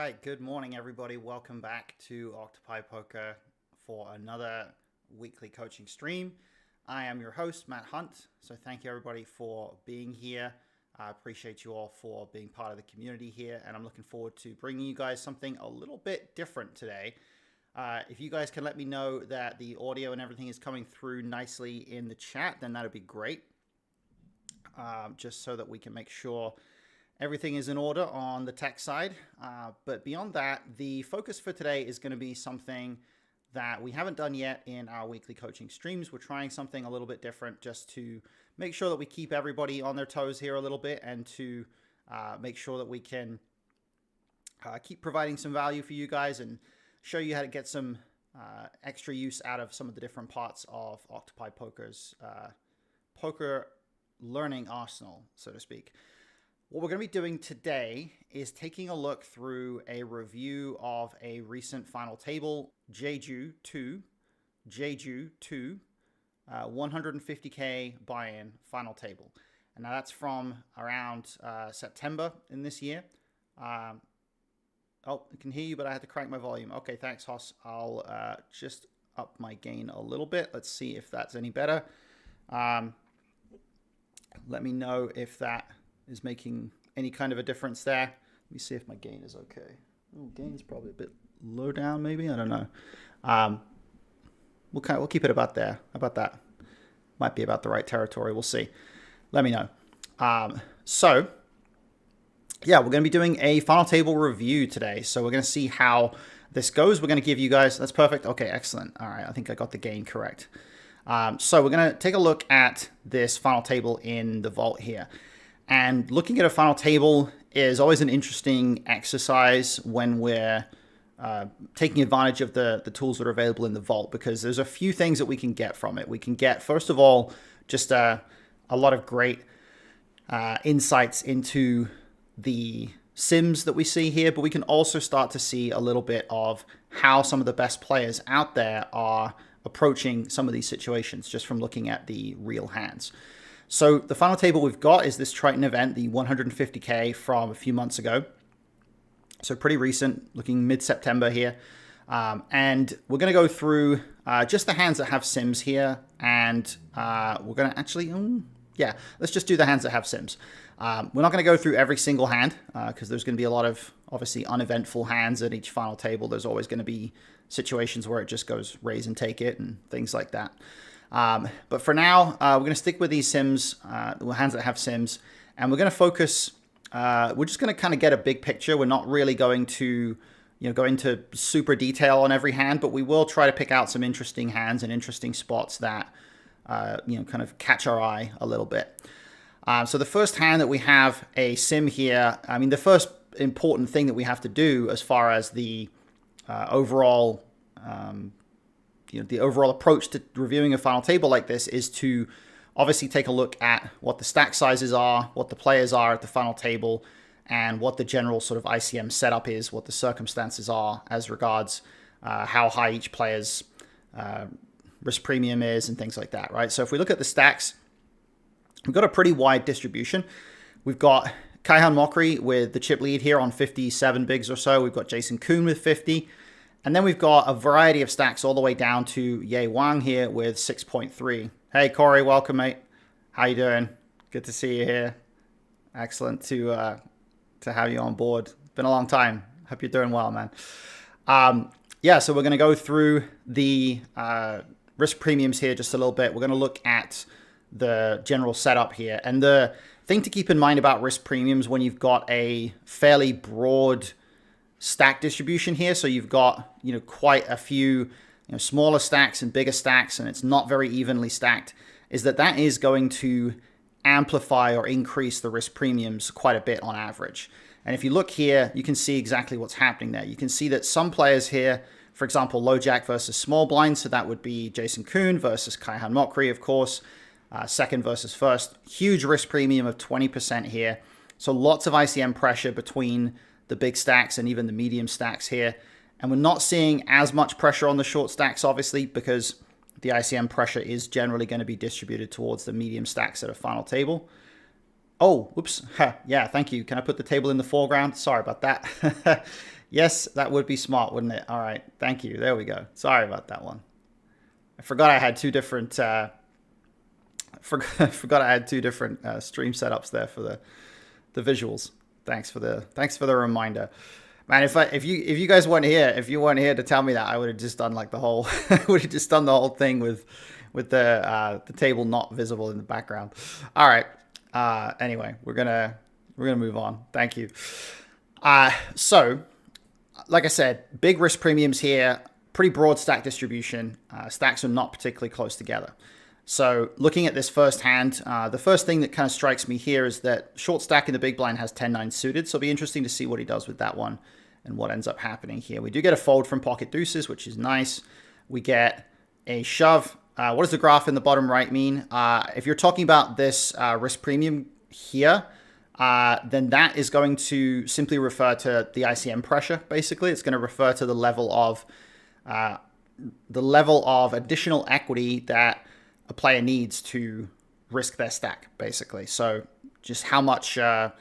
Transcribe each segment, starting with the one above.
right, good morning, everybody. Welcome back to Octopi Poker for another weekly coaching stream. I am your host, Matt Hunt. So thank you, everybody, for being here. I appreciate you all for being part of the community here, and I'm looking forward to bringing you guys something a little bit different today. If you guys can let me know that the audio and everything is coming through nicely in the chat, then that would be great. Just so that we can make sure everything is in order on the tech side. But beyond that, the focus for today is going to be something that we haven't done yet in our weekly coaching streams. We're trying something a little bit different just to make sure that we keep everybody on their toes here a little bit, and to make sure that we can keep providing some value for you guys and show you how to get some extra use out of some of the different parts of Octopi Poker's poker learning arsenal, so to speak. What we're going to be doing today is taking a look through a review of a recent final table, Jeju 2, 150K buy-in final table. And now that's from around September in this year. Oh, I can hear you, but I had to crank my volume. Okay, thanks, Hoss. I'll just up my gain a little bit. Let's see if that's any better. Let me know if that is making any kind of a difference there. Let me see if my gain is okay. Oh, gain is probably a bit low down, maybe. I don't know. We'll keep it about there. About that. Might be about the right territory. We'll see. Let me know. So, yeah, we're going to be doing a final table review today. So we're going to see how this goes. We're going to give you guys... That's perfect. Okay, excellent. All right, I think I got the gain correct. So we're going to take a look at this final table in the vault here. And looking at a final table is always an interesting exercise when we're taking advantage of the tools that are available in the vault, because there's a few things that we can get from it. We can get, first of all, just a lot of great insights into the sims that we see here, but we can also start to see a little bit of how some of the best players out there are approaching some of these situations just from looking at the real hands. So the final table we've got is this Triton event, the 150K from a few months ago. So pretty recent, looking mid-September here. And we're going to go through just the hands that have sims here. And we're going to actually, let's just do the hands that have sims. We're not going to go through every single hand because there's going to be a lot of obviously uneventful hands at each final table. There's always going to be situations where it just goes raise and take it and things like that. But for now, we're going to stick with these sims, the hands that have sims, and we're going to focus, we're just going to kind of get a big picture. We're not really going to, go into super detail on every hand, but we will try to pick out some interesting hands and interesting spots that, kind of catch our eye a little bit. So the first hand that we have a sim here, I mean, the first important thing that we have to do as far as the overall, the overall approach to reviewing a final table like this is to obviously take a look at what the stack sizes are, what the players are at the final table, and what the general sort of ICM setup is, what the circumstances are as regards how high each player's risk premium is and things like that, right? So if we look at the stacks, we've got a pretty wide distribution. We've got Kaihan Mokri with the chip lead here on 57 bigs or so. We've got Jason Kuhn with 50. And then we've got a variety of stacks all the way down to Ye Wang here with 6.3. Hey, Corey, welcome, mate. How you doing? Good to see you here. Excellent to have you on board. It's been a long time. Hope you're doing well, man. So we're going to go through the risk premiums here just a little bit. We're going to look at the general setup here. And the thing to keep in mind about risk premiums when you've got a fairly broad stack distribution here, so you've got quite a few smaller stacks and bigger stacks, and it's not very evenly stacked, is that is going to amplify or increase the risk premiums quite a bit on average. And if you look here, you can see exactly what's happening there. You can see that some players here, for example, low jack versus small blind, so that would be Jason Kuhn versus Kaihan Mokri, of course, second versus first, huge risk premium of 20% here. So lots of ICM pressure between the big stacks and even the medium stacks here. And we're not seeing as much pressure on the short stacks, obviously, because the ICM pressure is generally going to be distributed towards the medium stacks at a final table. Oh, whoops. Yeah, thank you. Can I put the table in the foreground? Sorry about that. Yes, that would be smart, wouldn't it? All right. Thank you. There we go. Sorry about that one. I forgot I had two different forgot I had two different stream setups there for the visuals. Thanks for the reminder. Man, if you guys weren't here, if you weren't here to tell me that, I would have just done like the whole would have just done the whole thing with the table not visible in the background. All right. Anyway, we're gonna move on. Thank you. So, like I said, big risk premiums here. Pretty broad stack distribution. Stacks are not particularly close together. So looking at this first hand, the first thing that kind of strikes me here is that short stack in the big blind has 10-9 suited. So it'll be interesting to see what he does with that one and what ends up happening here. We do get a fold from pocket deuces, which is nice. We get a shove. What does the graph in the bottom right mean? If you're talking about this risk premium here, then that is going to simply refer to the ICM pressure, basically. It's going to refer to the level of additional equity that a player needs to risk their stack, basically. So just how much of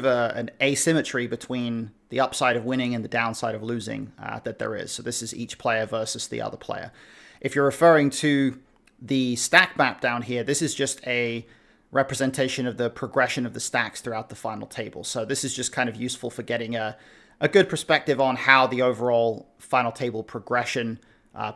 an asymmetry between the upside of winning and the downside of losing that there is. So this is each player versus the other player. If you're referring to the stack map down here, this is just a representation of the progression of the stacks throughout the final table. So this is just kind of useful for getting a good perspective on how the overall final table progression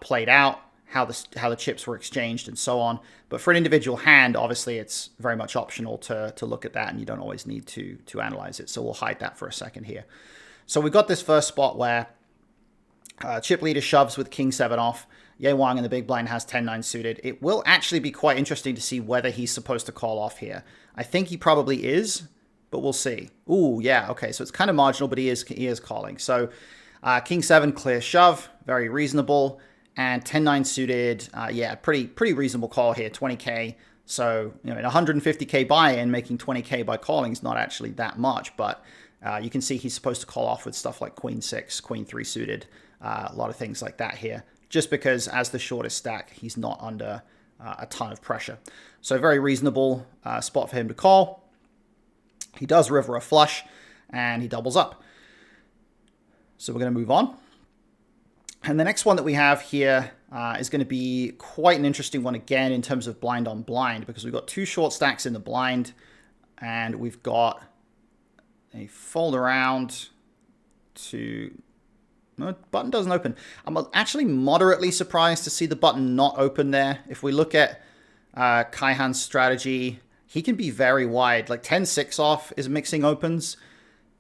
played out, how the chips were exchanged and so on. But for an individual hand, obviously it's very much optional to look at that, and you don't always need to analyze it. So we'll hide that for a second here. So we've got this first spot where chip leader shoves with king 7 off. Ye Wang in the big blind has 10-9 suited. It will actually be quite interesting to see whether he's supposed to call off here. I think he probably is, but we'll see. Ooh, yeah, okay, so it's kind of marginal, but he is calling. So king 7 clear shove, very reasonable. And 10-9 suited, yeah, pretty reasonable call here, 20K. So, in 150K buy-in, making 20K by calling is not actually that much, but you can see he's supposed to call off with stuff like queen 6, queen 3 suited, a lot of things like that here, just because as the shortest stack, he's not under a ton of pressure. So very reasonable spot for him to call. He does river a flush, and he doubles up. So we're going to move on. And the next one that we have here is going to be quite an interesting one again in terms of blind on blind, because we've got two short stacks in the blind, and we've got a fold around to... No, button doesn't open. I'm actually moderately surprised to see the button not open there. If we look at Kaihan's strategy, he can be very wide. Like 10-6 off is mixing opens,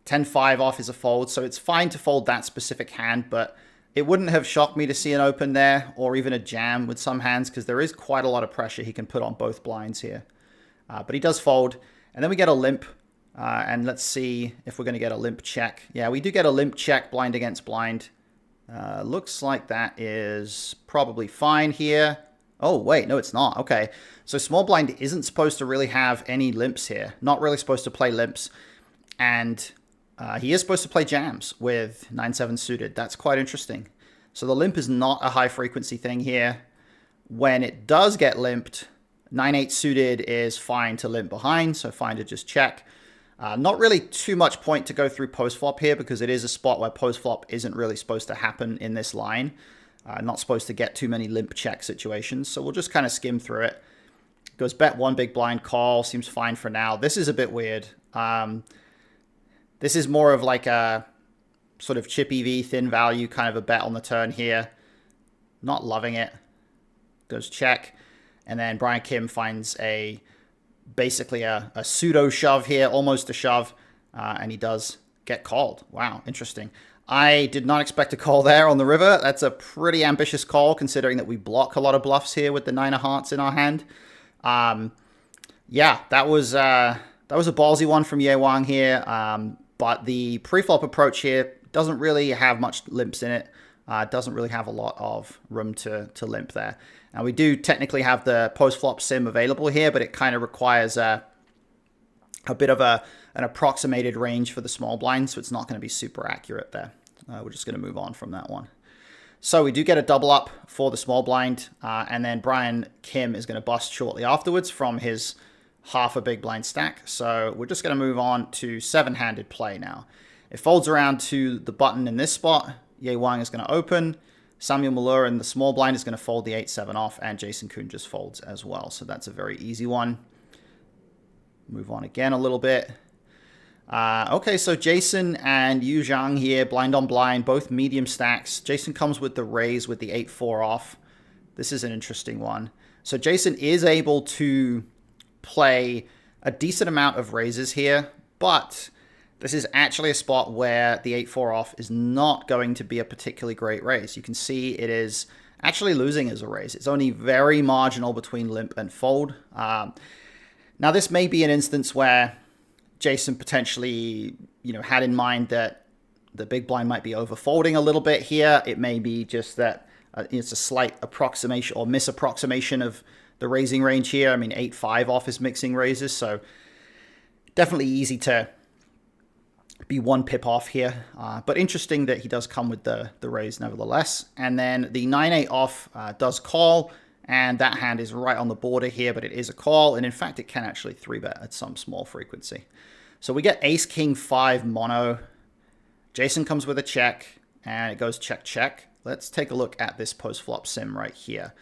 10-5 off is a fold, so it's fine to fold that specific hand, but it wouldn't have shocked me to see an open there or even a jam with some hands, because there is quite a lot of pressure he can put on both blinds here. But he does fold. And then we get a limp. And let's see if we're going to get a limp check. Yeah, we do get a limp check blind against blind. Looks like that is probably fine here. Oh, wait, no, it's not. Okay, so small blind isn't supposed to really have any limps here. Not really supposed to play limps. And... he is supposed to play jams with 9-7 suited. That's quite interesting. So the limp is not a high frequency thing here. When it does get limped, 9-8 suited is fine to limp behind, so fine to just check. Not really too much point to go through post-flop here, because it is a spot where post-flop isn't really supposed to happen in this line. Not supposed to get too many limp check situations, so we'll just kind of skim through it. Goes bet 1 big blind call, seems fine for now. This is a bit weird. This is more of like a sort of chip EV, thin value kind of a bet on the turn here. Not loving it. Goes check. And then Brian Kim finds basically a pseudo shove here, almost a shove. And he does get called. Wow, interesting. I did not expect a call there on the river. That's a pretty ambitious call, considering that we block a lot of bluffs here with the 9 of hearts in our hand. Yeah, that was a ballsy one from Ye Wang here. But the pre-flop approach here doesn't really have much limps in it. Doesn't really have a lot of room to limp there. Now, we do technically have the post-flop sim available here, but it kind of requires a bit of an approximated range for the small blind, so it's not going to be super accurate there. We're just going to move on from that one. So we do get a double up for the small blind, and then Brian Kim is going to bust shortly afterwards from his half a big blind stack. So we're just going to move on to 7-handed play now. It folds around to the button in this spot. Ye Wang is going to open. Samuel Malur in the small blind is going to fold the 8-7 off, and Jason Koon just folds as well. So that's a very easy one. Move on again a little bit. Okay, so Jason and Yu Zhang here, blind on blind, both medium stacks. Jason comes with the raise with the 8-4 off. This is an interesting one. So Jason is able to play a decent amount of raises here, but this is actually a spot where the 8-4 off is not going to be a particularly great raise. You can see it is actually losing as a raise. It's only very marginal between limp and fold. Now, this may be an instance where Jason potentially, had in mind that the big blind might be over-folding a little bit here. It may be just that it's a slight approximation or misapproximation of the raising range here. I mean, 8-5 off is mixing raises, so definitely easy to be 1 pip off here. But interesting that he does come with the raise nevertheless. And then the 9-8 off does call, and that hand is right on the border here, but it is a call. And in fact, it can actually 3-bet at some small frequency. So we get Ace-King 5 mono. Jason comes with a check, and it goes check, check. Let's take a look at this post-flop sim right here.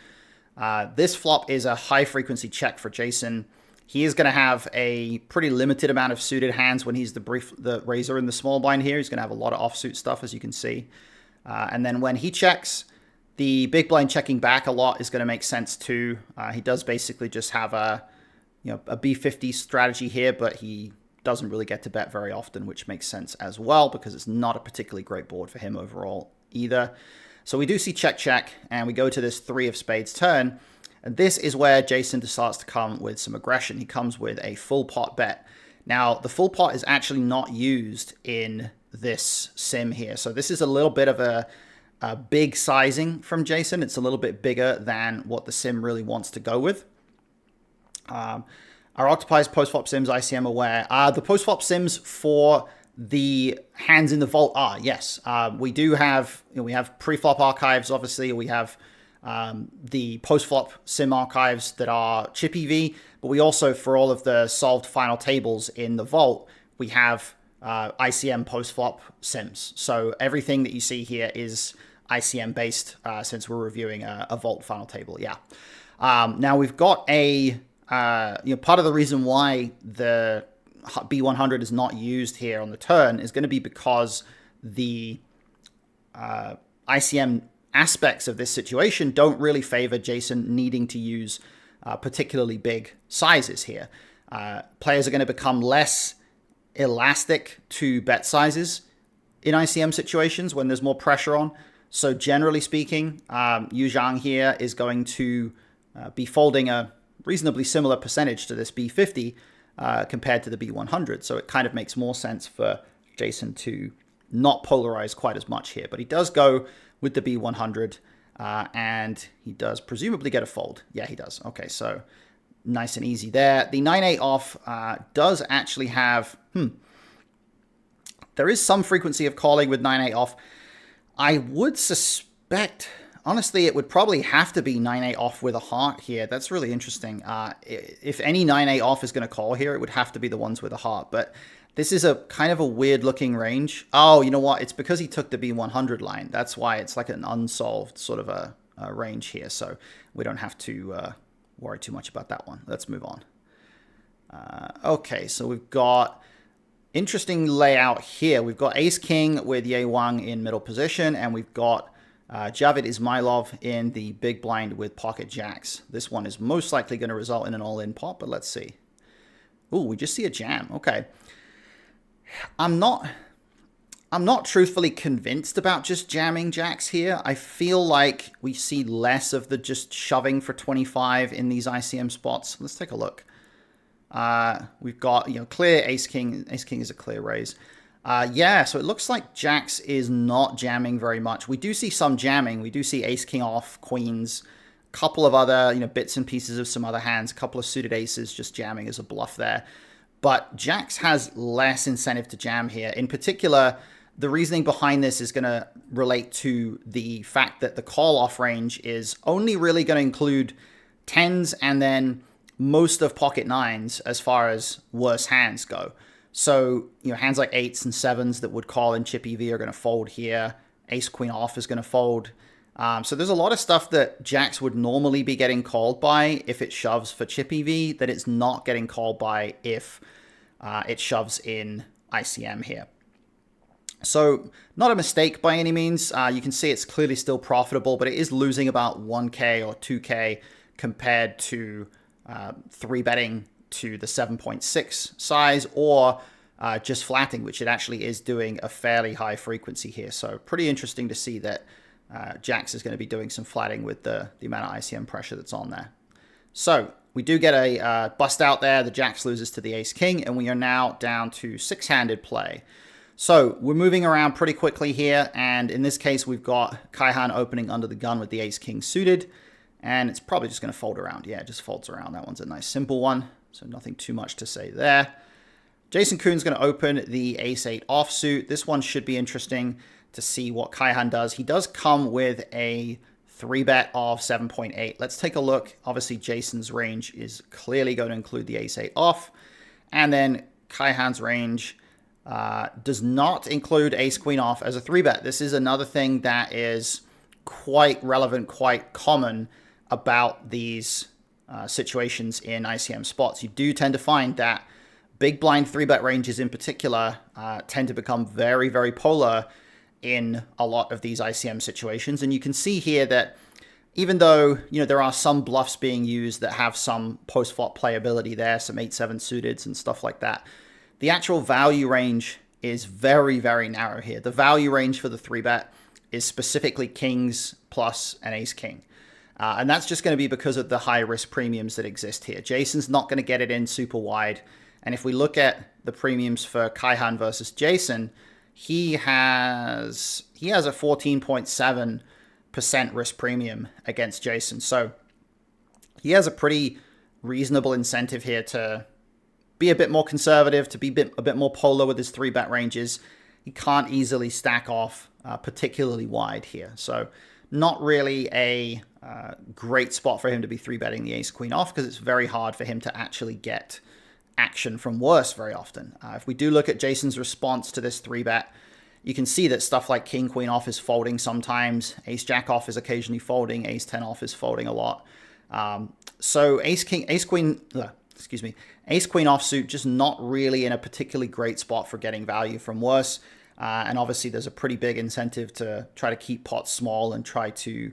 This flop is a high-frequency check for Jason. He is going to have a pretty limited amount of suited hands when he's the raiser in the small blind here. He's going to have a lot of offsuit stuff, as you can see. And then when he checks, the big blind checking back a lot is going to make sense too. He does basically just have a B50 strategy here, but he doesn't really get to bet very often, which makes sense as well because it's not a particularly great board for him overall either. So we do see check, check, and we go to this 3 of spades turn. And this is where Jason starts to come with some aggression. He comes with a full pot bet. Now, the full pot is actually not used in this sim here. So this is a little bit of a big sizing from Jason. It's a little bit bigger than what the sim really wants to go with. Our Octopi's post-flop sims ICM aware. The post-flop sims for the hands in the vault are, yes. We do have, we have pre-flop archives, obviously. We have the post-flop sim archives that are chip EV, but we also, for all of the solved final tables in the vault, we have ICM post-flop sims. So everything that you see here is ICM based since we're reviewing a vault final table. Yeah. Now we've got part of the reason why the B100 is not used here on the turn is going to be because the ICM aspects of this situation don't really favor Jason needing to use particularly big sizes here. Players are going to become less elastic to bet sizes in ICM situations when there's more pressure on. So generally speaking, Yu Zhang here is going to be folding a reasonably similar percentage to this B50 compared to the B100. So it kind of makes more sense for Jason to not polarize quite as much here. But he does go with the B100 and he does presumably get a fold. Yeah, he does. Okay, so nice and easy there. The 9-8 off does actually have... There is some frequency of calling with 9-8 off. I would suspect, honestly, it would probably have to be 9-8 off with a heart here. That's really interesting. If any 9-8 off is going to call here, it would have to be the ones with a heart. But this is a kind of a weird looking range. Oh, you know what? It's because he took the B100 line. That's why it's like an unsolved sort of a range here. So we don't have to worry too much about that one. Let's move on. Okay, so we've got... interesting layout here. We've got Ace-King with Ye Wang in middle position, and we've got Javid Ismailov in the big blind with pocket jacks. This one is most likely going to result in an all-in pot, but let's see. Ooh, we just see a jam. Okay. I'm not truthfully convinced about just jamming jacks here. I feel like we see less of the just shoving for 25 in these ICM spots. Let's take a look. We've got, clear Ace-King. Ace-King is a clear raise. Yeah, so it looks like jacks is not jamming very much. We do see some jamming. We do see Ace-King off, queens, a couple of other, bits and pieces of some other hands, a couple of suited aces just jamming as a bluff there. But jacks has less incentive to jam here. In particular, the reasoning behind this is going to relate to the fact that the call-off range is only really going to include 10s and then most of pocket 9s as far as worse hands go. So, hands like 8s and 7s that would call in chip EV are going to fold here. Ace queen off is going to fold. So there's a lot of stuff that jacks would normally be getting called by if it shoves for chip EV that it's not getting called by if it shoves in ICM here. So not a mistake by any means. You can see it's clearly still profitable, but it is losing about 1K or 2K compared to 3-betting to the 7.6 size or just flatting, which it actually is doing a fairly high frequency here. So pretty interesting to see that jacks is going to be doing some flatting with the amount of ICM pressure that's on there. So we do get a bust out there. The jacks loses to the ace king, and we are now down to 6-handed play. So we're moving around pretty quickly here, and in this case, we've got Kaihan opening under the gun with the ace-king suited, and it's probably just going to fold around. Yeah, it just folds around. That one's a nice simple one, so nothing too much to say there. Jason Koon's going to open the ace-8 offsuit. This one should be interesting to see what Kaihan does. He does come with a 3-bet of 7.8. Let's take a look. Obviously, Jason's range is clearly going to include the ace-8 off, and then Kaihan's range does not include ace-queen off as a 3-bet. This is another thing that is quite relevant, quite common about these situations in ICM spots. You do tend to find that big blind 3-bet ranges in particular tend to become very, very polar in a lot of these ICM situations. And you can see here that even though, there are some bluffs being used that have some post-flop playability there, some 8-7 suiteds and stuff like that, the actual value range is very, very narrow here. The value range for the 3-bet is specifically kings plus an ace-king. And that's just going to be because of the high risk premiums that exist here. Jason's not going to get it in super wide. And if we look at the premiums for Kaihan versus Jason, he has a 14.7% risk premium against Jason. So he has a pretty reasonable incentive here to be a bit more conservative, to be a bit more polar with his 3-bet ranges. He can't easily stack off particularly wide here. So not really a great spot for him to be 3-betting the ace-queen off because it's very hard for him to actually get action from worse very often. If we do look at Jason's response to this 3-bet, you can see that stuff like king-queen off is folding sometimes. Ace-jack off is occasionally folding. Ace-10 off is folding a lot. So ace-queen offsuit, just not really in a particularly great spot for getting value from worse. And obviously there's a pretty big incentive to try to keep pots small and try to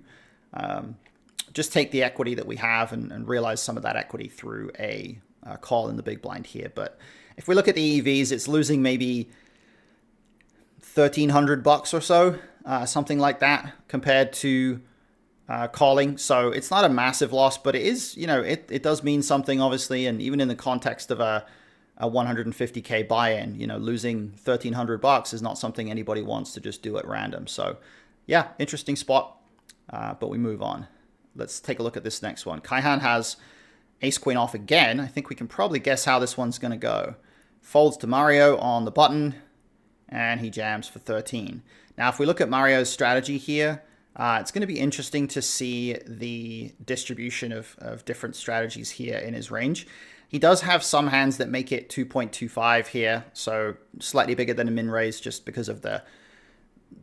just take the equity that we have and realize some of that equity through a call in the big blind here. But if we look at the EVs, it's losing maybe $1,300 or so, something like that, compared to calling. So it's not a massive loss, but it is, it does mean something, obviously. And even in the context of a 150K buy-in, losing $1,300 is not something anybody wants to just do at random. So yeah, interesting spot, but we move on. Let's take a look at this next one. Kaihan has ace-queen off again. I think we can probably guess how this one's going to go. Folds to Mario on the button, and he jams for 13. Now, if we look at Mario's strategy here, it's going to be interesting to see the distribution of different strategies here in his range. He does have some hands that make it 2.25 here, so slightly bigger than a min raise just because of the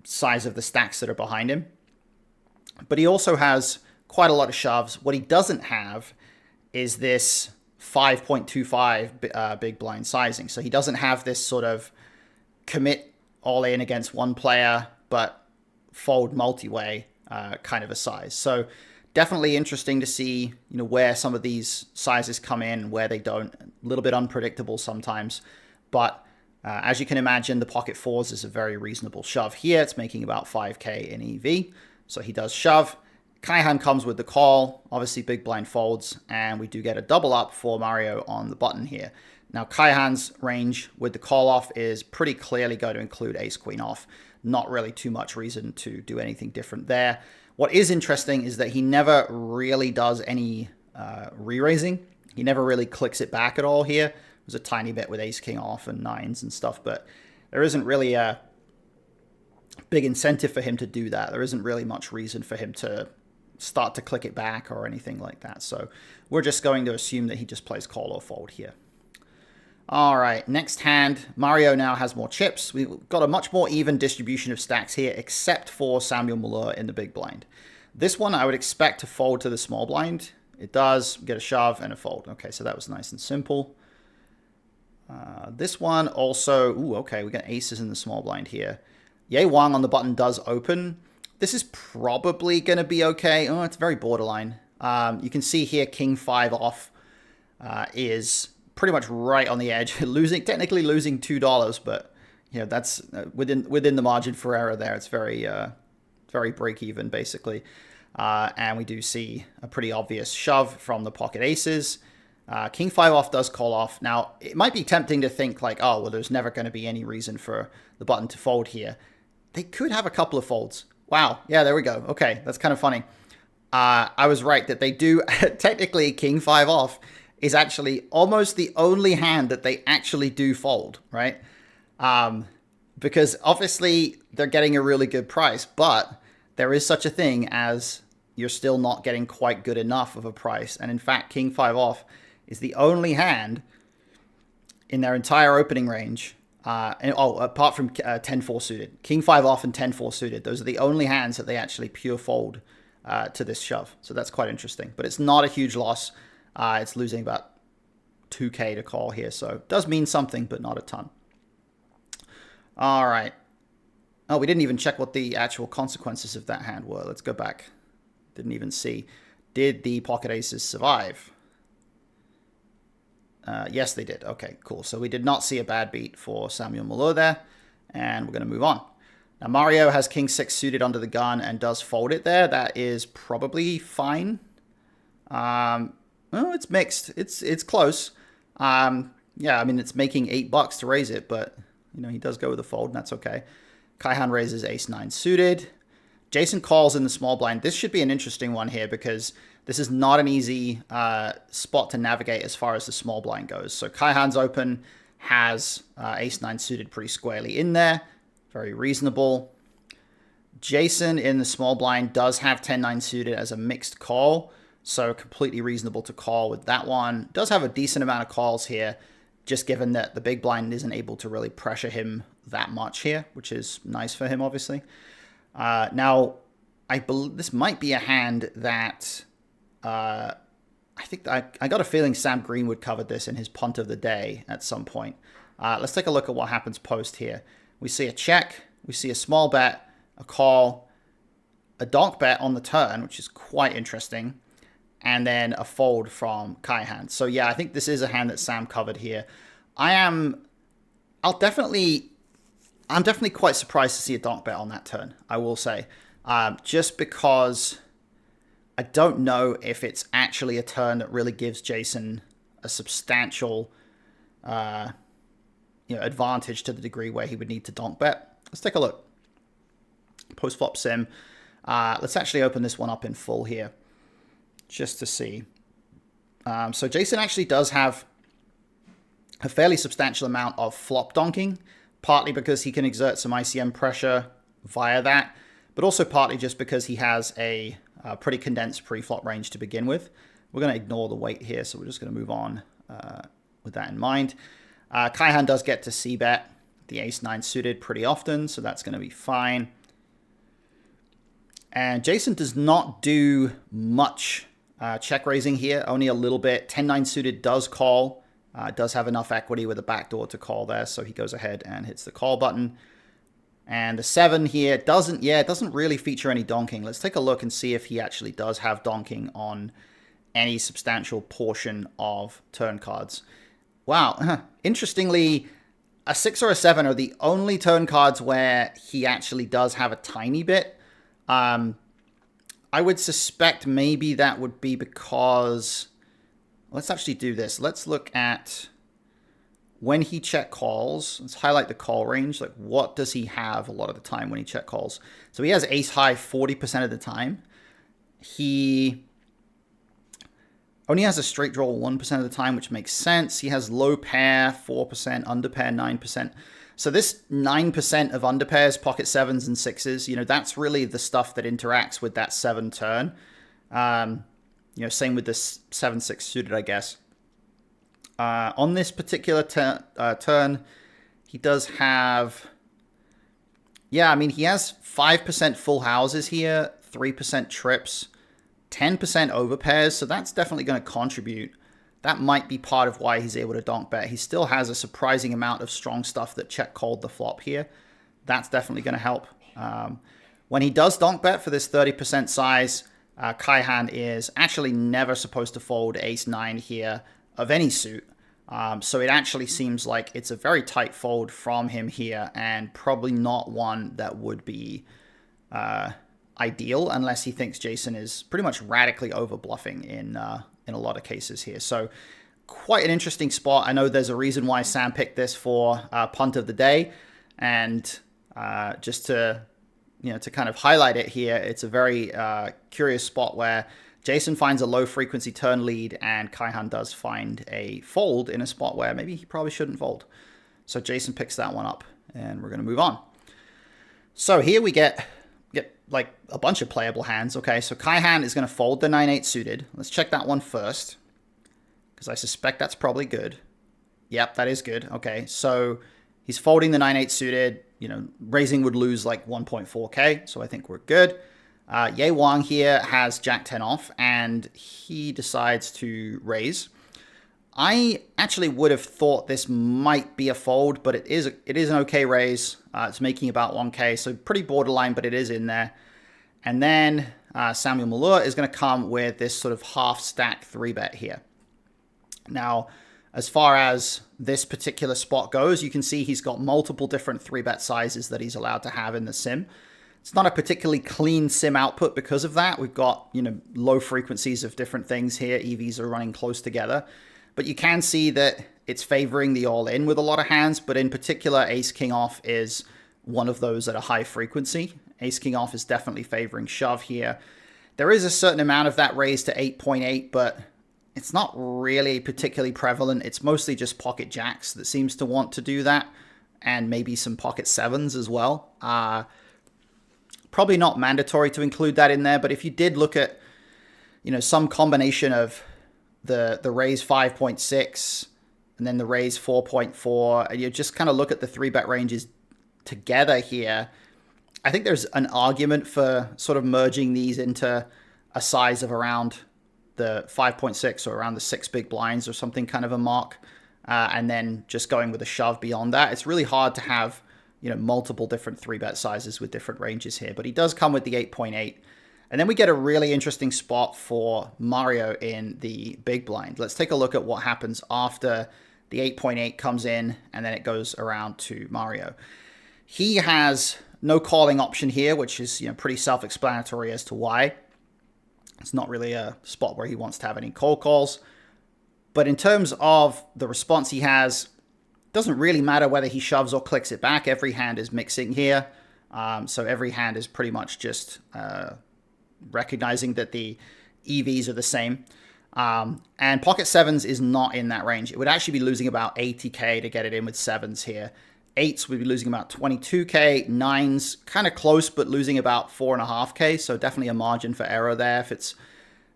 size of the stacks that are behind him. But he also has quite a lot of shoves. What he doesn't have is this 5.25 big blind sizing. So he doesn't have this sort of commit all in against one player, but fold multi-way kind of a size. So definitely interesting to see, where some of these sizes come in, where they don't. A little bit unpredictable sometimes, but as you can imagine, the pocket fours is a very reasonable shove here. It's making about 5K in EV, so he does shove. Kaihan comes with the call, obviously big blind folds, and we do get a double up for Mario on the button here. Now, Kaihan's range with the call off is pretty clearly going to include ace-queen off. Not really too much reason to do anything different there. What is interesting is that he never really does any re-raising. He never really clicks it back at all here. There's a tiny bit with ace-king off and nines and stuff, but there isn't really a big incentive for him to do that. There isn't really much reason for him to start to click it back or anything like that. So we're just going to assume that he just plays call or fold here. All right, next hand. Mario now has more chips. We've got a much more even distribution of stacks here, except for Samuel Muller in the big blind. This one I would expect to fold to the small blind. It does get a shove and a fold. Okay, so that was nice and simple. This one also, ooh, okay, we got aces in the small blind here. Ye Wang on the button does open. This is probably going to be okay. Oh, it's very borderline. You can see here King 5 off is pretty much right on the edge, technically losing $2, but you know that's within the margin for error there. It's very break even basically, and we do see a pretty obvious shove from the pocket aces. King 5 off does call off. Now it might be tempting to think like, oh well, there's never going to be any reason for the button to fold here. They could have a couple of folds. Wow, yeah, there we go. Okay, that's kind of funny. I was right that they do technically King 5 off is actually almost the only hand that they actually do fold, right? Because obviously they're getting a really good price, but there is such a thing as you're still not getting quite good enough of a price. And in fact, King 5 off is the only hand in their entire opening range. Apart from 10-4 suited. King 5 off and 10-4 suited. Those are the only hands that they actually pure fold to this shove. So that's quite interesting. But it's not a huge loss. It's losing about 2K to call here, so it does mean something, but not a ton. All right. Oh, we didn't even check what the actual consequences of that hand were. Let's go back. Didn't even see. Did the pocket aces survive? Yes, they did. Okay, cool. So we did not see a bad beat for Samuel Muller there, and we're going to move on. Now, Mario has King 6 suited under the gun and does fold it there. That is probably fine. Well, it's mixed. It's close. Yeah, I mean, it's making $8 to raise it, but, you know, he does go with a fold, and that's okay. Kaihan raises ace 9 suited. Jason calls in the small blind. This should be an interesting one here because this is not an easy spot to navigate as far as the small blind goes. So Kaihan's open, has ace 9 suited pretty squarely in there. Very reasonable. Jason in the small blind does have 10-9 suited as a mixed call. So completely reasonable to call with that one. Does have a decent amount of calls here, just given that the big blind isn't able to really pressure him that much here, which is nice for him, obviously. Now, I believe this might be a hand that I think I got a feeling Sam Greenwood covered this in his punt of the day at some point. Let's take a look at what happens post here. We see a check, we see a small bet, a call, a donk bet on the turn, which is quite interesting, and then a fold from Kaihan. So yeah, I think this is a hand that Sam covered here. I'm definitely quite surprised to see a donk bet on that turn, I will say. Just because I don't know if it's actually a turn that really gives Jason a substantial advantage to the degree where he would need to donk bet. Let's take a look. Post-flop sim. Let's actually open this one up in full here, just to see. So Jason actually does have a fairly substantial amount of flop donking, partly because he can exert some ICM pressure via that, but also partly just because he has a pretty condensed pre-flop range to begin with. We're going to ignore the weight here, so we're just going to move on with that in mind. Kaihan does get to c-bet the ace-9 suited pretty often, so that's going to be fine. And Jason does not do much check raising here, only a little bit. 10-9 suited does call. Does have enough equity with a backdoor to call there, so he goes ahead and hits the call button. And the 7 here doesn't really feature any donking. Let's take a look and see if he actually does have donking on any substantial portion of turn cards. Wow, interestingly, a 6 or a 7 are the only turn cards where he actually does have a tiny bit. I would suspect maybe that would be because... Let's actually do this. Let's look at when he check calls. Let's highlight the call range. Like, what does he have a lot of the time when he check calls? So he has ace high 40% of the time. He only has a straight draw 1% of the time, which makes sense. He has low pair 4%, under pair 9%. So this 9% of under pairs, pocket 7s and 6s, that's really the stuff that interacts with that 7 turn. Same with this 7-6 suited, I guess. On this particular turn, he does have... Yeah, I mean, he has 5% full houses here, 3% trips, 10% overpairs, so that's definitely going to contribute. That might be part of why he's able to donk bet. He still has a surprising amount of strong stuff that check called the flop here. That's definitely going to help. When he does donk bet for this 30% size, Kaihan is actually never supposed to fold ace-9 here of any suit. So it actually seems like it's a very tight fold from him here, and probably not one that would be ideal unless he thinks Jason is pretty much radically over bluffing in a lot of cases here. So quite an interesting spot. I know there's a reason why Sam picked this for punt of the day, and just to kind of highlight it here, it's a very curious spot where Jason finds a low frequency turn lead and Kaihan does find a fold in a spot where maybe he probably shouldn't fold. So Jason picks that one up and we're going to move on. So here we get like a bunch of playable hands. Okay, so Kaihan is going to fold the 9-8 suited. Let's check that one first because I suspect that's probably good. Yep, that is good. Okay, so he's folding the 9-8 suited. Raising would lose like 1.4k, so I think we're good. Ye Wang here has Jack 10 off, and he decides to raise. I actually would have thought this might be a fold, but it is an okay raise. It's making about 1k, so pretty borderline, but it is in there. And then Samuel Malur is going to come with this sort of half-stack 3-bet here. Now, as far as this particular spot goes, you can see he's got multiple different 3-bet sizes that he's allowed to have in the sim. It's not a particularly clean sim output because of that. We've got, low frequencies of different things here. EVs are running close together. But you can see that it's favoring the all-in with a lot of hands, but in particular, ace-king off is one of those at a high frequency. Ace-king off is definitely favoring shove here. There is a certain amount of that raise to 8.8, but it's not really particularly prevalent. It's mostly just pocket jacks that seems to want to do that, and maybe some pocket sevens as well. Probably not mandatory to include that in there, but if you did look at, some combination of the raise 5.6 and then the raise 4.4, and you just kind of look at the 3-bet ranges together here, I think there's an argument for sort of merging these into a size of around the 5.6 or around the 6 big blinds or something kind of a mark, and then just going with a shove beyond that. It's really hard to have multiple different 3-bet sizes with different ranges here, but he does come with the 8.8. And then we get a really interesting spot for Mario in the big blind. Let's take a look at what happens after the 8.8 comes in and then it goes around to Mario. He has no calling option here, which is pretty self-explanatory as to why. It's not really a spot where he wants to have any cold calls. But in terms of the response he has, doesn't really matter whether he shoves or clicks it back. Every hand is mixing here. So every hand is pretty much just recognizing that the EVs are the same. And pocket sevens is not in that range. It would actually be losing about 80k to get it in with sevens here. Eights would be losing about 22k. Nines, kind of close, but losing about 4.5k. So definitely a margin for error there.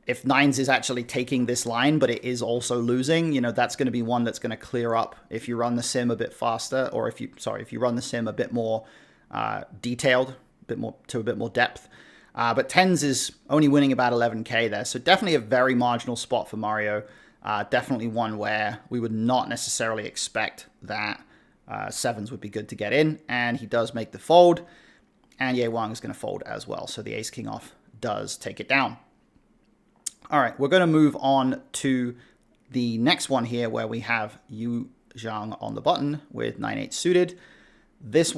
If nines is actually taking this line, but it is also losing, that's going to be one that's going to clear up if you run the sim a bit faster, or if you run the sim a bit more detailed, a bit more depth. But tens is only winning about 11k there, so definitely a very marginal spot for Mario. Definitely one where we would not necessarily expect that sevens would be good to get in, and he does make the fold, and Ye Wang is going to fold as well, so the ace-king off does take it down. All right, we're going to move on to the next one here where we have Yu Zhang on the button with 9-8 suited. This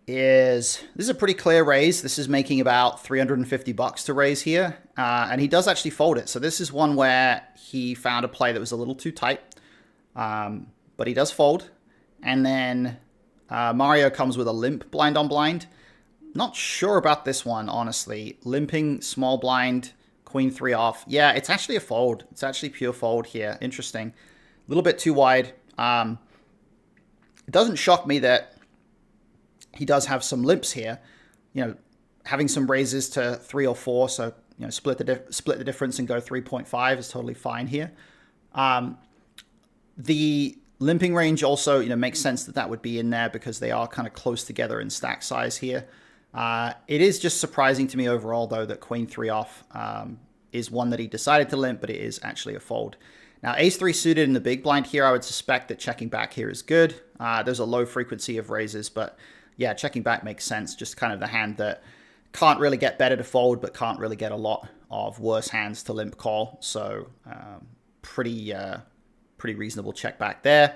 is a pretty clear raise. This is making about $350 to raise here, and he does actually fold it. So this is one where he found a play that was a little too tight, but he does fold. And then Mario comes with a limp blind on blind. Not sure about this one, honestly. Limping small blind, queen 3 off. Yeah, it's actually a fold. It's actually pure fold here. Interesting. A little bit too wide. It doesn't shock me that he does have some limps here. Having some raises to 3 or 4, so split the difference and go 3.5 is totally fine here. The limping range also, makes sense that that would be in there because they are kind of close together in stack size here. It is just surprising to me overall, though, that Queen 3 off is one that he decided to limp, but it is actually a fold. Now, Ace 3 suited in the big blind here, I would suspect that checking back here is good. There's a low frequency of raises, but yeah, checking back makes sense. Just kind of the hand that can't really get better to fold, but can't really get a lot of worse hands to limp call. So pretty reasonable check back there.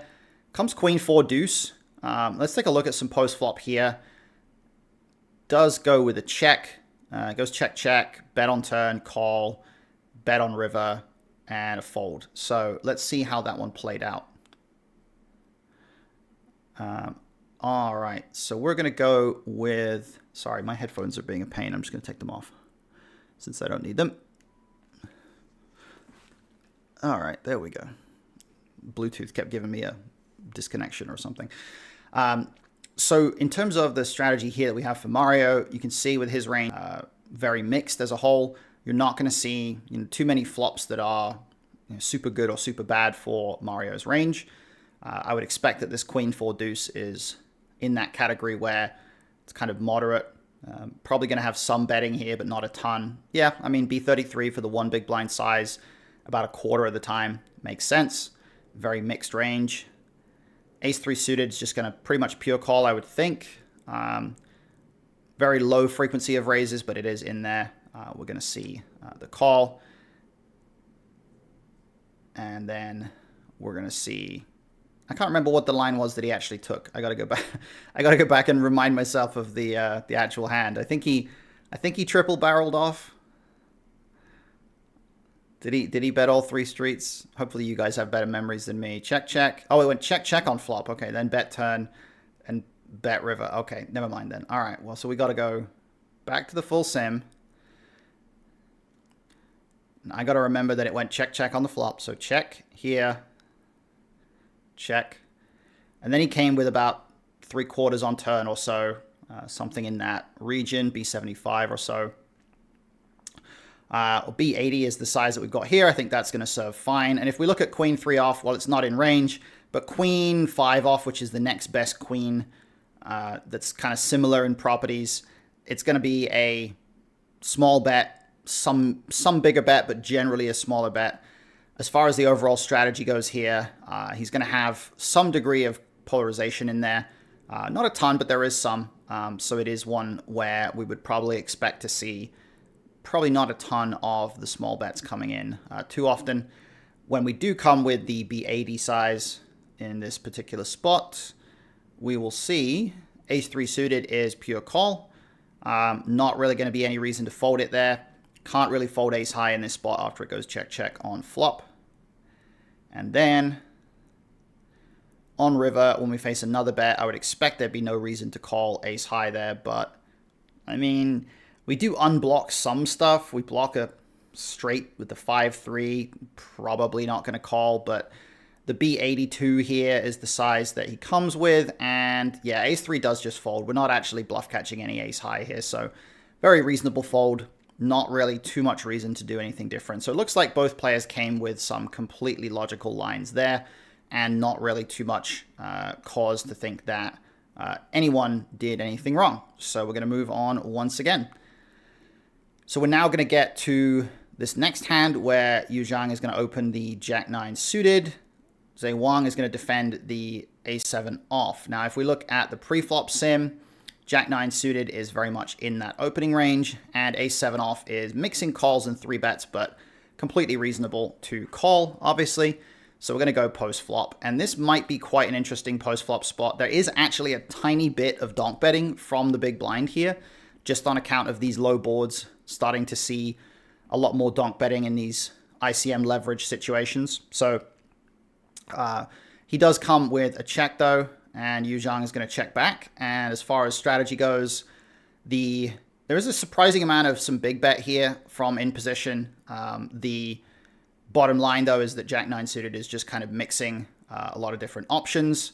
Comes Queen 4 deuce. Let's take a look at some post flop here. Does go with a check. Goes check, check, bet on turn, call, bet on river, and a fold. So let's see how that one played out. All right, so we're going to go with... Sorry, my headphones are being a pain. I'm just going to take them off since I don't need them. All right, there we go. Bluetooth kept giving me a disconnection or something. So in terms of the strategy here that we have for Mario, you can see with his range very mixed as a whole. You're not going to see too many flops that are super good or super bad for Mario's range. I would expect that this Queen 4 deuce is in that category where it's kind of moderate. Probably going to have some betting here, but not a ton. Yeah, I mean, B33 for the one big blind size, about a quarter of the time, makes sense. Very mixed range. Ace 3 suited is just going to pretty much pure call, I would think. Very low frequency of raises, but it is in there. We're going to see the call. And then we're going to see... I can't remember what the line was that he actually took. I got to go back. I got to go back and remind myself of the actual hand. I think he triple barreled off. Did he bet all three streets? Hopefully you guys have better memories than me. Check, check. Oh, it went check, check on flop. Okay, then bet turn and bet river. Okay, never mind then. All right, well, so we got to go back to the full sim. And I got to remember that it went check, check on the flop. So check here, check. And then he came with about 3/4 on turn or so, something in that region, B75 or so. B80 is the size that we've got here. I think that's going to serve fine. And if we look at Queen 3 off, well, it's not in range, but Queen 5 off, which is the next best queen that's kind of similar in properties, it's going to be a small bet, some bigger bet, but generally a smaller bet. As far as the overall strategy goes here, he's going to have some degree of polarization in there. Not a ton, but there is some. So it is one where we would probably expect to see probably not a ton of the small bets coming in too often. When we do come with the B80 size in this particular spot, we will see Ace 3 suited is pure call. Not really going to be any reason to fold it there. Can't really fold ace high in this spot after it goes check, check on flop. And then on river, when we face another bet, I would expect there'd be no reason to call ace high there. But, I mean, we do unblock some stuff. We block a straight with the 5-3. Probably not going to call, but the B82 here is the size that he comes with. And, yeah, ace 3 does just fold. We're not actually bluff catching any ace high here, so very reasonable fold. Not really too much reason to do anything different. So it looks like both players came with some completely logical lines there and not really too much cause to think that anyone did anything wrong. So we're going to move on once again. So we're now going to get to this next hand where Yu Zhang is going to open the Jack-9 suited. Zhe Wang is going to defend the Ace-7 off. Now, if we look at the pre-flop sim, Jack-9 suited is very much in that opening range, and Ace-7 off is mixing calls and 3-bets, but completely reasonable to call, obviously. So we're going to go post-flop, and this might be quite an interesting post-flop spot. There is actually a tiny bit of donk betting from the big blind here, just on account of these low boards, starting to see a lot more donk betting in these ICM leverage situations. So he does come with a check, though, and Yu Zhang is going to check back. And as far as strategy goes, there is a surprising amount of some big bet here from in position. The bottom line, though, is that Jack-9 suited is just kind of mixing a lot of different options.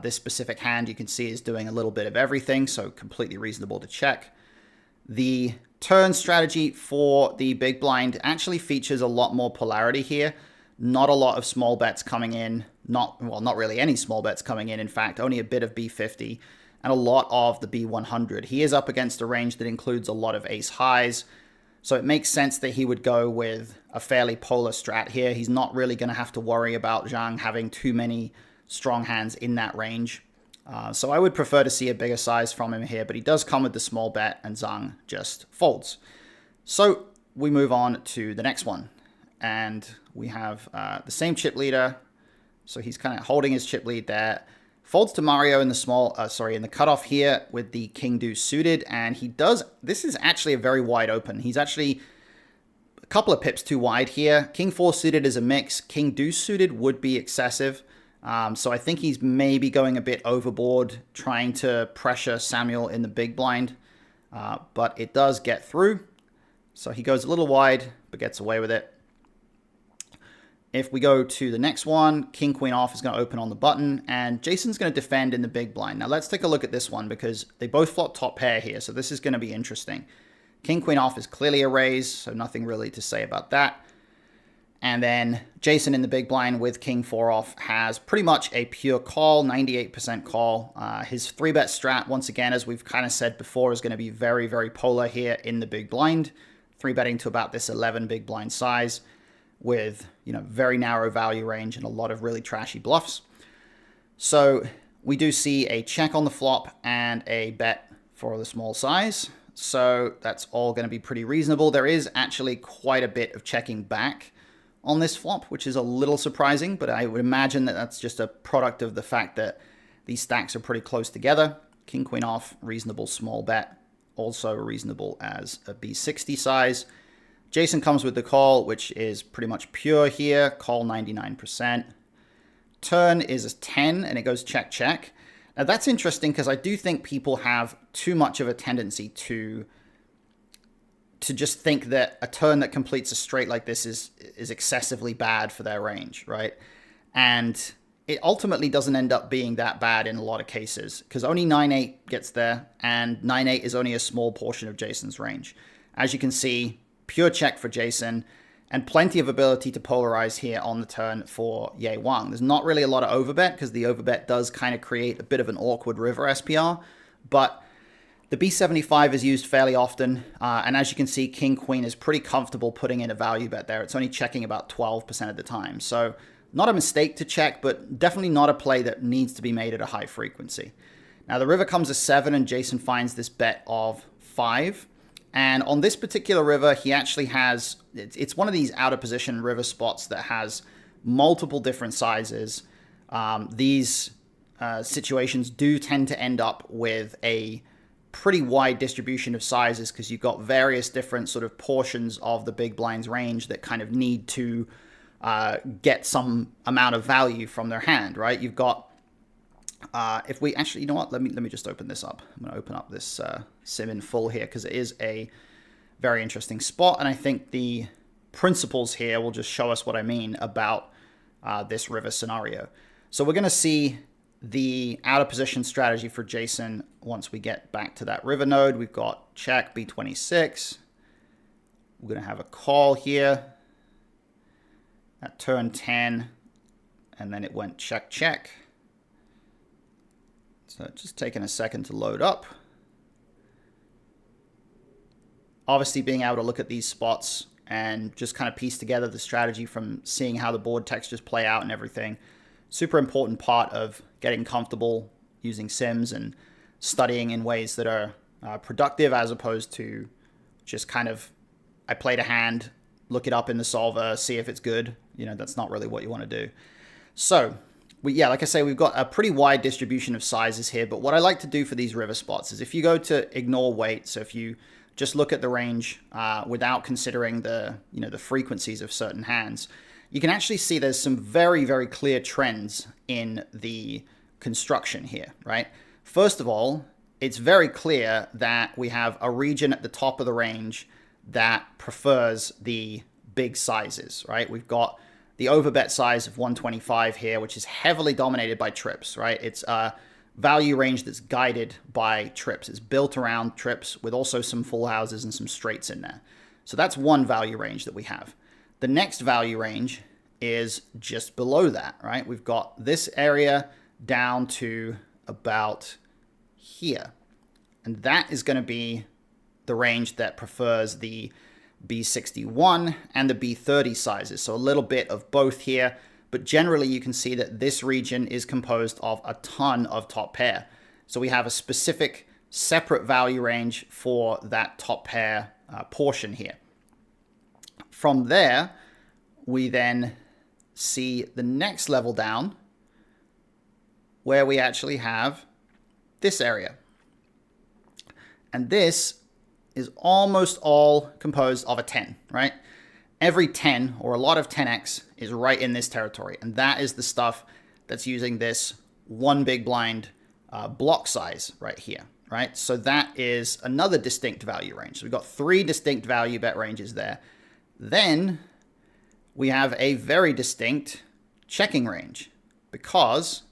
This specific hand, you can see, is doing a little bit of everything, so completely reasonable to check. The turn strategy for the big blind actually features a lot more polarity here. Not a lot of small bets coming in, not really any small bets coming in fact, only a bit of B50 and a lot of the B100. He is up against a range that includes a lot of ace highs, so it makes sense that he would go with a fairly polar strat here. He's not really going to have to worry about Zhang having too many strong hands in that range. So I would prefer to see a bigger size from him here, but he does come with the small bet and Zhang just folds. So we move on to the next one, and we have the same chip leader. So he's kind of holding his chip lead there. Folds to Mario in the in the cutoff here with the king deuce suited, and he does. This is actually a very wide open. He's actually a couple of pips too wide here. King four suited is a mix. King deuce suited would be excessive. So I think he's maybe going a bit overboard, trying to pressure Samuel in the big blind, but it does get through. So he goes a little wide, but gets away with it. If we go to the next one, king queen off is going to open on the button, and Jason's going to defend in the big blind. Now let's take a look at this one because they both flop top pair here, so this is going to be interesting. King queen off is clearly a raise, so nothing really to say about that. And then Jason in the big blind with king four off has pretty much a pure call, 98% call. His 3-bet strat, once again, as we've kind of said before, is going to be very, very polar here in the big blind. 3-betting to about this 11 big blind size with, very narrow value range and a lot of really trashy bluffs. So we do see a check on the flop and a bet for the small size. So that's all going to be pretty reasonable. There is actually quite a bit of checking back on this flop, which is a little surprising, but I would imagine that that's just a product of the fact that these stacks are pretty close together. King queen off, reasonable small bet, also reasonable as a B60 size. Jason comes with the call, which is pretty much pure here, call 99%. Turn is a 10 and it goes check, check. Now that's interesting because I do think people have too much of a tendency to just think that a turn that completes a straight like this is excessively bad for their range, right? And it ultimately doesn't end up being that bad in a lot of cases because only 9-8 gets there, and 9-8 is only a small portion of Jason's range. As you can see, pure check for Jason and plenty of ability to polarize here on the turn for Ye Wang. There's not really a lot of overbet because the overbet does kind of create a bit of an awkward river SPR, but the B75 is used fairly often, and as you can see, King Queen is pretty comfortable putting in a value bet there. It's only checking about 12% of the time. So not a mistake to check, but definitely not a play that needs to be made at a high frequency. Now the river comes to 7, and Jason finds this bet of 5. And on this particular river, he actually has, it's one of these out of position river spots that has multiple different sizes. These situations do tend to end up with a pretty wide distribution of sizes because you've got various different sort of portions of the big blind's range that kind of need to get some amount of value from their hand, right? You've got, if we actually, you know what, let me just open this up. I'm going to open up this sim in full here because it is a very interesting spot, and I think the principles here will just show us what I mean about this river scenario. So we're going to see the out of position strategy for Jason once we get back to that river node. We've got check B26. We're going to have a call here at turn 10, and then it went check, check. So just taking a second to load up. Obviously being able to look at these spots and just kind of piece together the strategy from seeing how the board textures play out and everything. Super important part of getting comfortable using sims and studying in ways that are productive as opposed to just kind of, I played a hand, look it up in the solver, see if it's good. That's not really what you want to do. So like I say, we've got a pretty wide distribution of sizes here, but what I like to do for these river spots is if you go to ignore weight, so if you just look at the range without considering the frequencies of certain hands, you can actually see there's some very, very clear trends in the construction here, right? First of all, it's very clear that we have a region at the top of the range that prefers the big sizes, right? We've got the overbet size of 125 here, which is heavily dominated by trips, right? It's a value range that's guided by trips. It's built around trips with also some full houses and some straights in there. So that's one value range that we have. The next value range is just below that, right? We've got this area down to about here. And that is going to be the range that prefers the B61 and the B30 sizes. So a little bit of both here, but generally you can see that this region is composed of a ton of top pair. So we have a specific separate value range for that top pair portion here. From there, we then see the next level down where we actually have this area. And this is almost all composed of a 10, right? Every 10 or a lot of 10x is right in this territory. And that is the stuff that's using this one big blind block size right here, right? So that is another distinct value range. So we've got 3 distinct value bet ranges there. Then we have a very distinct checking range because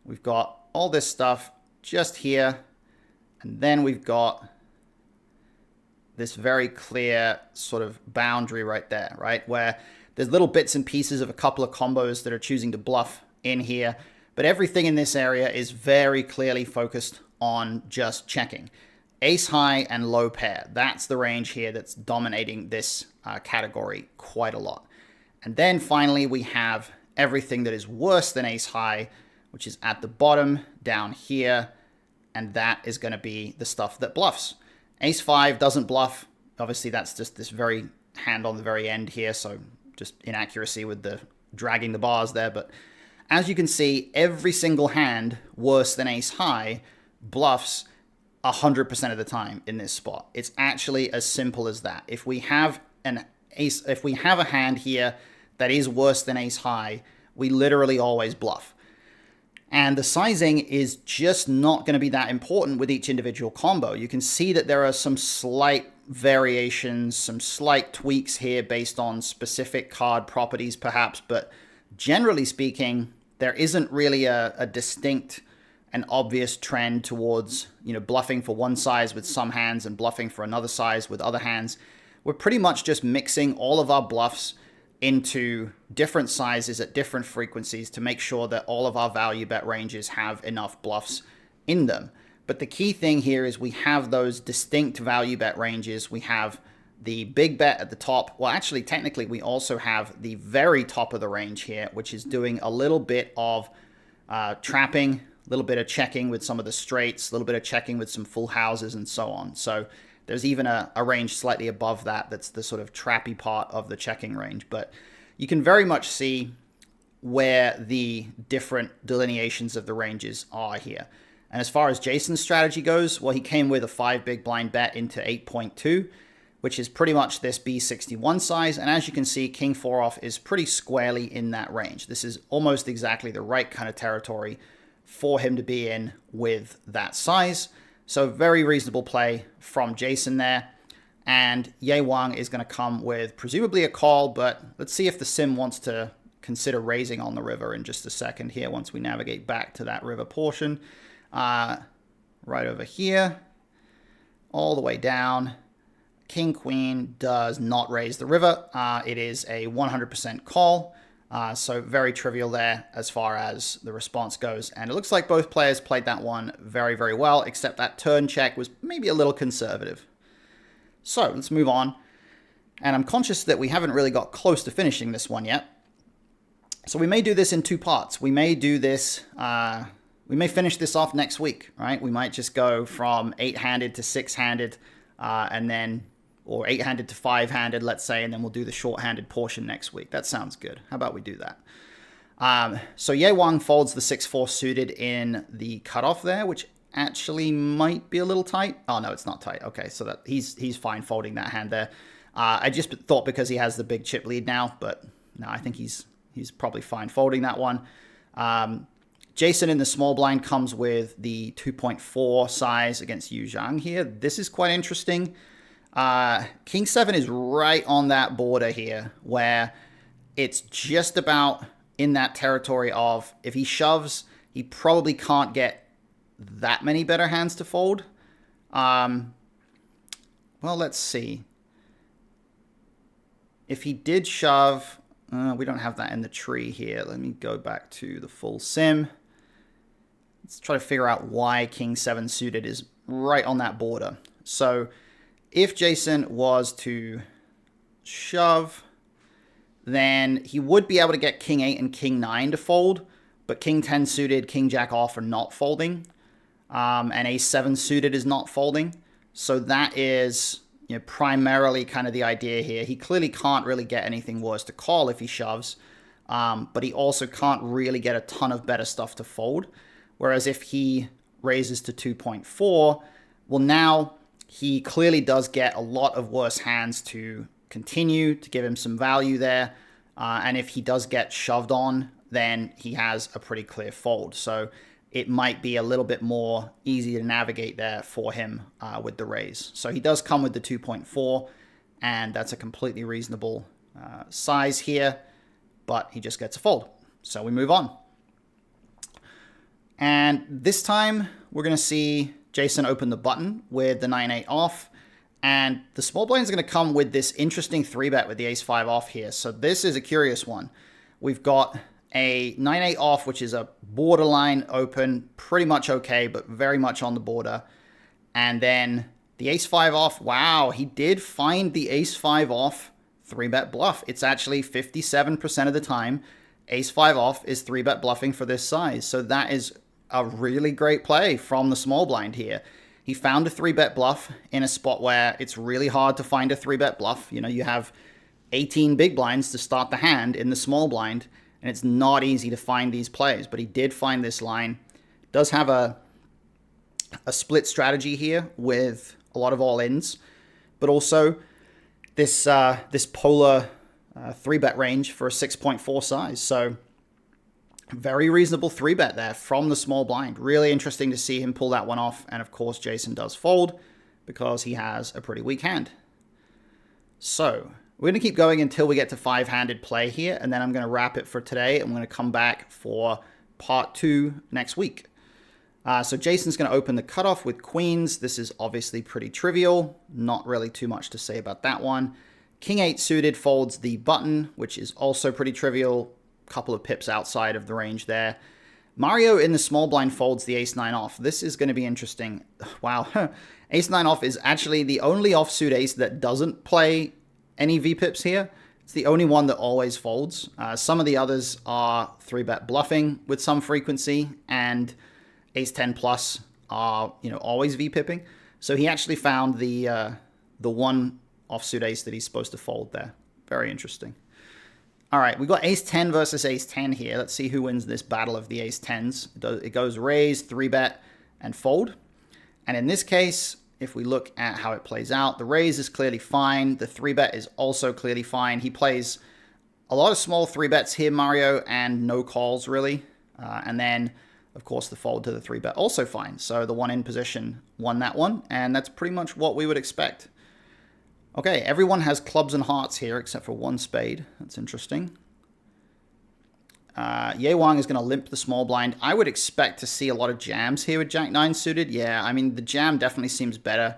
we've got all this stuff just here. And then we've got this very clear sort of boundary right there, right? Where there's little bits and pieces of a couple of combos that are choosing to bluff in here. But everything in this area is very clearly focused on just checking. Ace high and low pair. That's the range here that's dominating this category quite a lot. And then finally, we have everything that is worse than ace high, which is at the bottom down here. And that is going to be the stuff that bluffs. Ace 5 doesn't bluff. Obviously, that's just this very hand on the very end here. So just inaccuracy with the dragging the bars there. But as you can see, every single hand worse than ace high bluffs 100% of the time in this spot. It's actually as simple as that. If we have a hand here that is worse than ace high, we literally always bluff. And the sizing is just not going to be that important with each individual combo. You can see that there are some slight variations, some slight tweaks here based on specific card properties perhaps, but generally speaking, there isn't really a distinct and obvious trend towards, bluffing for one size with some hands and bluffing for another size with other hands. We're pretty much just mixing all of our bluffs into different sizes at different frequencies to make sure that all of our value bet ranges have enough bluffs in them. But the key thing here is we have those distinct value bet ranges. We have the big bet at the top. Well, actually, technically, we also have the very top of the range here, which is doing a little bit of trapping, a little bit of checking with some of the straights, a little bit of checking with some full houses and so on. So there's even a range slightly above that that's the sort of trappy part of the checking range. But you can very much see where the different delineations of the ranges are here. And as far as Jason's strategy goes, well, he came with a 5 big blind bet into 8.2, which is pretty much this B61 size. And as you can see, King 4 off is pretty squarely in that range. This is almost exactly the right kind of territory for him to be in with that size. So very reasonable play from Jason there. And Ye Wang is going to come with presumably a call, but let's see if the sim wants to consider raising on the river in just a second here once we navigate back to that river portion. Right over here, all the way down. King Queen does not raise the river. It is a 100% call. So very trivial there as far as the response goes. And it looks like both players played that one very, very well, except that turn check was maybe a little conservative. So let's move on. And I'm conscious that we haven't really got close to finishing this one yet. So we may do this in 2 parts. We may do this, we may finish this off next week, right? We might just go from 8-handed to 6-handed and then, or 8-handed to 5-handed, let's say, and then we'll do the short-handed portion next week. That sounds good. How about we do that? So Ye Wang folds the 6-4 suited in the cutoff there, which actually might be a little tight. Oh, no, it's not tight. Okay, so that he's fine folding that hand there. I just thought because he has the big chip lead now, but no, I think he's probably fine folding that one. Jason in the small blind comes with the 2.4 size against Yu Zhang here. This is quite interesting. King 7 is right on that border here where it's just about in that territory of if he shoves, he probably can't get that many better hands to fold. Well, let's see. If he did shove, We don't have that in the tree here. Let me go back to the full sim. Let's try to figure out why King 7 suited is right on that border. So if Jason was to shove, then he would be able to get King 8 and King 9 to fold, but King 10 suited, King Jack off are not folding, and Ace 7 suited is not folding. So that is, you know, primarily kind of the idea here. He clearly can't really get anything worse to call if he shoves, but he also can't really get a ton of better stuff to fold. Whereas if he raises to 2.4, well, now he clearly does get a lot of worse hands to continue to give him some value there. And if he does get shoved on, then he has a pretty clear fold. So it might be a little bit more easy to navigate there for him with the raise. So he does come with the 2.4, and that's a completely reasonable size here, but he just gets a fold. So we move on. And this time we're going to see Jason open the button with the 9-8 off. And the small blind is going to come with this interesting 3-bet with the ace-5 off here. So this is a curious one. We've got a 9-8 off, which is a borderline open, pretty much okay, but very much on the border. And then the ace-5 off, wow, he did find the ace-5 off 3-bet bluff. It's actually 57% of the time ace-5 off is 3-bet bluffing for this size. So that is a really great play from the small blind here. He found a 3-bet bluff in a spot where it's really hard to find a 3-bet bluff. You know, you have 18 big blinds to start the hand in the small blind, and it's not easy to find these plays. But he did find this line. Does have a split strategy here with a lot of all-ins, but also this polar 3-bet range for a 6.4 size. So very reasonable 3-bet there from the small blind. Really interesting to see him pull that one off. And of course, Jason does fold because he has a pretty weak hand. So we're going to keep going until we get to 5-handed play here. And then I'm going to wrap it for today. I'm going to come back for part 2 next week. So Jason's going to open the cutoff with queens. This is obviously pretty trivial. Not really too much to say about that one. King 8 suited folds the button, which is also pretty trivial. Couple of pips outside of the range there. Mario in the small blind folds the ace 9 off. This is going to be interesting. Wow. Ace 9 off is actually the only offsuit ace that doesn't play any V-pips here. It's the only one that always folds. Some of the others are 3-bet bluffing with some frequency, and ace 10 plus are, you know, always V-pipping. So he actually found the one offsuit ace that he's supposed to fold there. Very interesting. All right, we've got ace 10 versus ace 10 here. Let's see who wins this battle of the ace 10s. It goes raise, 3-bet, and fold. And in this case, if we look at how it plays out, the raise is clearly fine. The 3-bet is also clearly fine. He plays a lot of small 3-bets here, Mario, and no calls, really. And then, of course, the fold to the 3-bet also fine. So the one in position won that one, and that's pretty much what we would expect. Okay, everyone has clubs and hearts here except for one spade. That's interesting. Ye Wang is going to limp the small blind. I would expect to see a lot of jams here with Jack 9 suited. Yeah, I mean, the jam definitely seems better.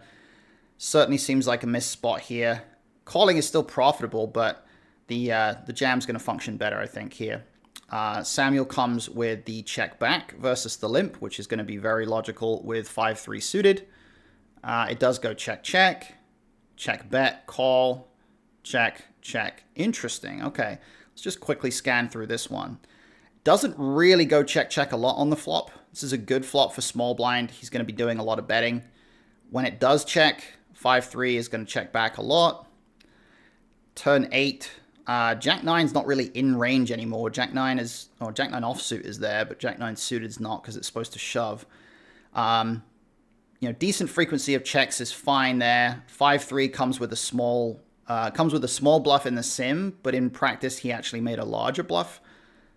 Certainly seems like a missed spot here. Calling is still profitable, but the jam's going to function better, I think, here. Samuel comes with the check back versus the limp, which is going to be very logical with 5-3 suited. It does go check, check. Check, bet, call, check, check. Interesting. Okay, let's just quickly scan through this one. Doesn't really go check, check a lot on the flop. This is a good flop for small blind. He's going to be doing a lot of betting. When it does check, 5-3 is going to check back a lot. Turn 8. Jack 9's not really in range anymore. Jack 9 offsuit is there, but Jack 9 suited is not because it's supposed to shove. You know, decent frequency of checks is fine there. 5-3 comes with a small bluff in the sim, but in practice he actually made a larger bluff.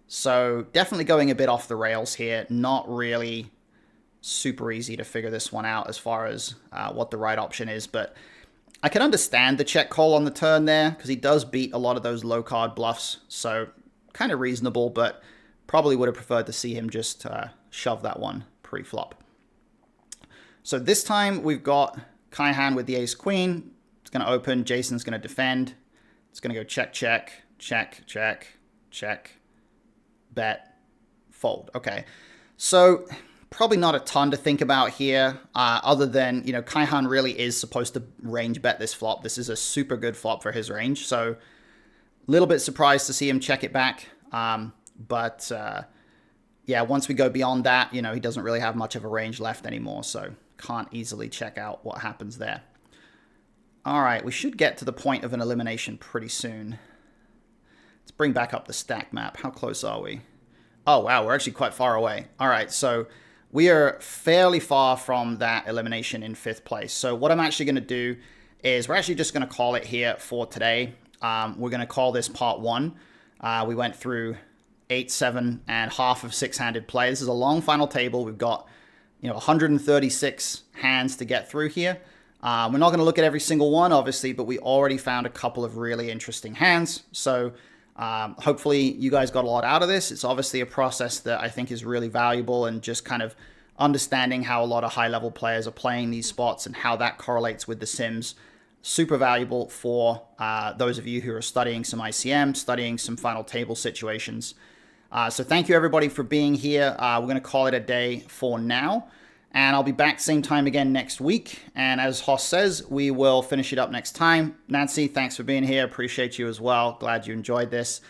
So definitely going a bit off the rails here. Not really super easy to figure this one out as far as what the right option is, but I can understand the check call on the turn there because he does beat a lot of those low card bluffs. So kind of reasonable, but probably would have preferred to see him just shove that one pre-flop. So this time we've got Kaihan with the ace queen. It's going to open. Jason's going to defend. It's going to go check, check. check, check, check, bet, fold. Okay, so probably not a ton to think about here, other than, you know, Kaihan really is supposed to range bet this flop. This is a super good flop for his range, so a little bit surprised to see him check it back. But yeah, once we go beyond that, you know, he doesn't really have much of a range left anymore, so can't easily check out what happens there. All right, we should get to the point of an elimination pretty soon. Let's bring back up the stack map. How close are we? Oh, wow, we're actually quite far away. All right, so we are fairly far from that elimination in 5th place. So what I'm actually going to do is we're actually just going to call it here for today. We're going to call this part 1. We went through 8, 7, and half of 6-handed play. This is a long final table. We've got, you know, 136 hands to get through here. We're not going to look at every single one, obviously, but we already found a couple of really interesting hands. So hopefully you guys got a lot out of this. It's obviously a process that I think is really valuable, and just kind of understanding how a lot of high-level players are playing these spots and how that correlates with the sims. Super valuable for those of you who are studying some ICM, studying some final table situations. So thank you, everybody, for being here. We're going to call it a day for now. And I'll be back same time again next week. And as Hoss says, we will finish it up next time. Nancy, thanks for being here. Appreciate you as well. Glad you enjoyed this.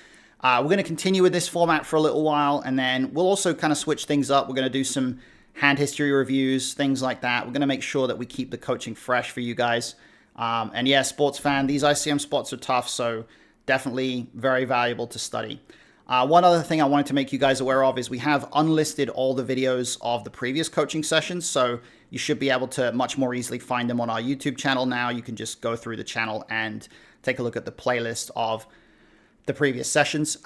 We're going to continue with this format for a little while, and then we'll also kind of switch things up. We're going to do some hand history reviews, things like that. We're going to make sure that we keep the coaching fresh for you guys. And yeah, sports fan, these ICM spots are tough, so definitely very valuable to study. One other thing I wanted to make you guys aware of is we have unlisted all the videos of the previous coaching sessions, so you should be able to much more easily find them on our YouTube channel now. You can just go through the channel and take a look at the playlist of the previous sessions.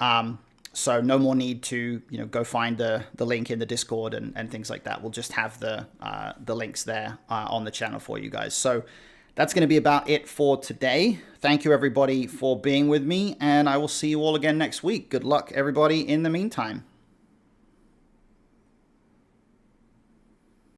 So no more need to, you know, go find the link in the Discord and things like that. We'll just have the links there on the channel for you guys. So that's going to be about it for today. Thank you, everybody, for being with me, and I will see you all again next week. Good luck, everybody, in the meantime.